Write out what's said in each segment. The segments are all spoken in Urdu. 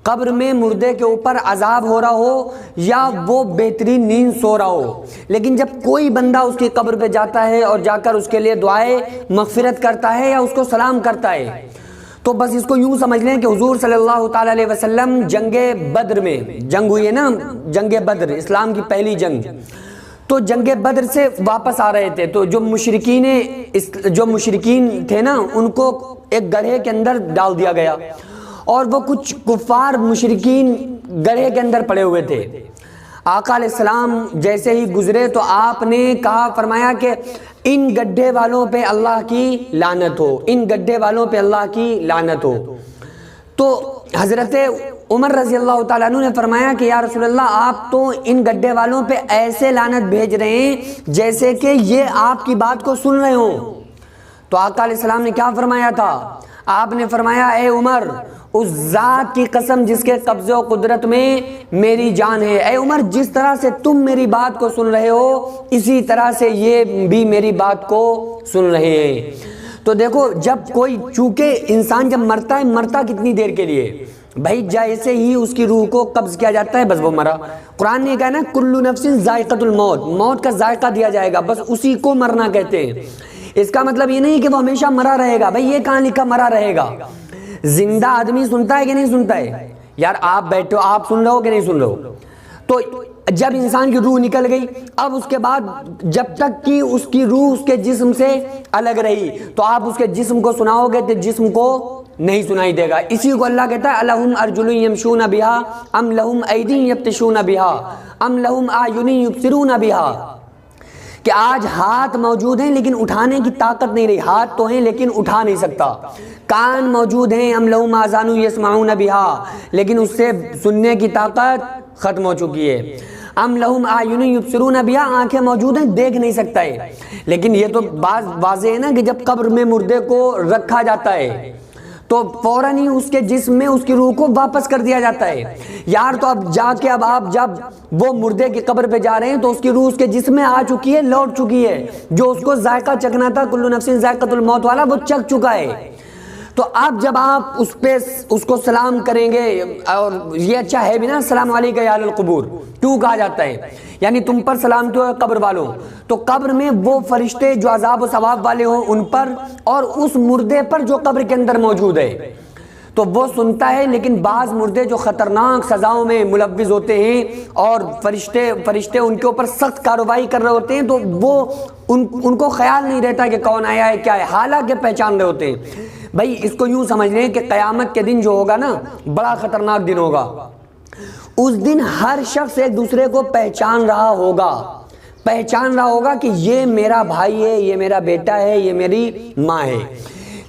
قبر میں مردے کے اوپر عذاب ہو رہا ہو یا وہ بہترین نیند سو رہا ہو، لیکن جب کوئی بندہ اس کی قبر پہ جاتا ہے اور جا کر اس کے لیے دعائے مغفرت کرتا ہے یا اس کو سلام کرتا ہے، تو بس اس کو یوں سمجھ لیں کہ حضور صلی اللہ تعالیٰ علیہ وسلم جنگ بدر میں، جنگ ہوئی ہے نا، جنگ بدر اسلام کی پہلی جنگ، تو جنگ بدر سے واپس آ رہے تھے، تو جو مشرکین تھے نا ان کو ایک گڑھے کے اندر ڈال دیا گیا، اور وہ کچھ کفار مشرکین گڑھے کے اندر پڑے ہوئے تھے۔ آقا علیہ السلام جیسے ہی گزرے تو آپ نے کہا، فرمایا کہ ان گڈھے والوں پہ اللہ کی لعنت ہو، ان گڈھے والوں پہ اللہ کی لعنت ہو۔ تو حضرت عمر رضی اللہ تعالیٰ عنہ نے فرمایا کہ یا رسول اللہ، آپ تو ان گڈھے والوں پہ ایسے لعنت بھیج رہے ہیں جیسے کہ یہ آپ کی بات کو سن رہے ہوں۔ تو آقا علیہ السلام نے کیا فرمایا تھا؟ آپ نے فرمایا، اے عمر، اس ذات کی قسم جس کے قبضے و قدرت میں میری جان ہے، اے عمر، جس طرح سے تم میری بات کو سن رہے ہو اسی طرح سے یہ بھی میری بات کو سن رہے ہیں۔ تو دیکھو، جب کوئی، چونکہ انسان جب مرتا ہے، مرتا کتنی دیر کے لیے؟ بھائی جیسے ہی اس کی روح کو قبض کیا جاتا ہے بس وہ مرا۔ قرآن نے کہا نا، کل نفس ذائقۃ الموت، موت کا ذائقہ دیا جائے گا، بس اسی کو مرنا کہتے ہیں۔ اس کا مطلب یہ نہیں کہ وہ ہمیشہ مرا رہے گا، بھائی یہ کہاں لکھا مرا رہے گا؟ زندہ آدمی سنتا ہے کہ نہیں سنتا ہے؟ یار آپ بیٹھو، آپ سن رہے ہو کہ نہیں سن رہے ہو؟ تو جب انسان کی روح نکل گئی، اب اس کے بعد جب تک کہ اس کی روح اس کے جسم سے الگ رہی تو آپ اس کے جسم کو سناؤ گے تو جسم کو نہیں سنائی دے گا۔ اسی کو اللہ کہتا ہے، الہم ارجل یمشون بہا ام لہم ایدی یبطشون بہا ام لہم اعین یبصرون بہا، کہ آج ہاتھ موجود ہیں لیکن اٹھانے کی طاقت نہیں رہی، ہاتھ تو ہیں لیکن اٹھا نہیں سکتا۔ کان موجود ہیں، ام لہم آذان یسمعون بہا، لیکن اس سے سننے کی طاقت ختم ہو چکی ہے۔ ام لہم اعین یبصرون بہا، آنکھیں موجود ہیں، دیکھ نہیں سکتا ہے۔ لیکن یہ تو بات واضح ہے نا کہ جب قبر میں مردے کو رکھا جاتا ہے تو فوراً ہی اس کے جسم میں اس کی روح کو واپس کر دیا جاتا ہے۔ یار تو اب جا کے اب آپ جب وہ مردے کی قبر پہ جا رہے ہیں تو اس کی روح اس کے جسم میں آ چکی ہے، لوٹ چکی ہے، جو اس کو ذائقہ چکھنا تھا کل نفس ذائقۃ الموت والا، وہ چکھ چکا ہے۔ تو اب جب آپ اس کو سلام کریں گے، اور یہ اچھا ہے بھی نا، السلام علیکم یا اہل القبور کیوں کہا جاتا ہے؟ یعنی تم پر سلام کیوں ہے قبر والوں؟ تو قبر میں وہ فرشتے جو عذاب و ثواب والے ہوں ان پر، اور اس مردے پر جو قبر کے اندر موجود ہے، تو وہ سنتا ہے۔ لیکن بعض مردے جو خطرناک سزاؤں میں ملوث ہوتے ہیں اور فرشتے ان کے اوپر سخت کارروائی کر رہے ہوتے ہیں، تو وہ ان کو خیال نہیں رہتا کہ کون آیا ہے کیا ہے، حالانکہ پہچان رہے ہوتے ہیں۔ بھائی اس کو یوں سمجھ لیں کہ قیامت کے دن جو ہوگا نا، بڑا خطرناک دن ہوگا۔ اس دن ہر شخص ایک دوسرے کو پہچان رہا ہوگا کہ یہ میرا بھائی ہے، یہ میرا بیٹا ہے، یہ میری ماں ہے،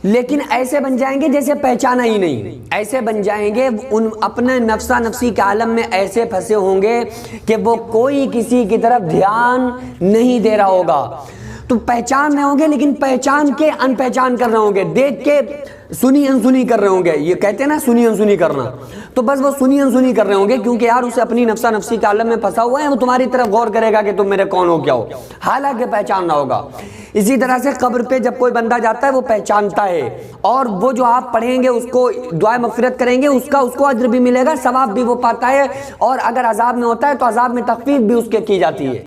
لیکن ایسے بن جائیں گے جیسے پہچانا ہی نہیں، ایسے بن جائیں گے، ان اپنے نفسا نفسی کے عالم میں ایسے پھنسے ہوں گے کہ وہ کوئی کسی کی طرف دھیان نہیں دے رہا ہوگا۔ تو پہچان رہے ہوں گے لیکن پہچان کے ان پہچان کر رہے ہوں گے، دیکھ کے سنی انسنی کر رہے ہوں گے، یہ کہتے ہیں نا سنی انسنی کرنا، تو بس وہ سنی انسنی کر رہے ہوں گے، کیونکہ یار اسے اپنی نفسا نفسی کے عالم میں پھنسا ہوا ہے، وہ تمہاری طرف غور کرے گا کہ تم میرے کون ہو کیا ہو، حالانکہ پہچاننا ہوگا۔ اسی طرح سے قبر پہ جب کوئی بندہ جاتا ہے وہ پہچانتا ہے، اور وہ جو آپ پڑھیں گے اس کو دعائے مغفرت کریں گے، اس کو اجر بھی ملے گا، ثواب بھی وہ پاتا ہے، اور اگر عذاب میں ہوتا ہے تو عذاب میں تخفیف بھی اس کے کی جاتی ہے۔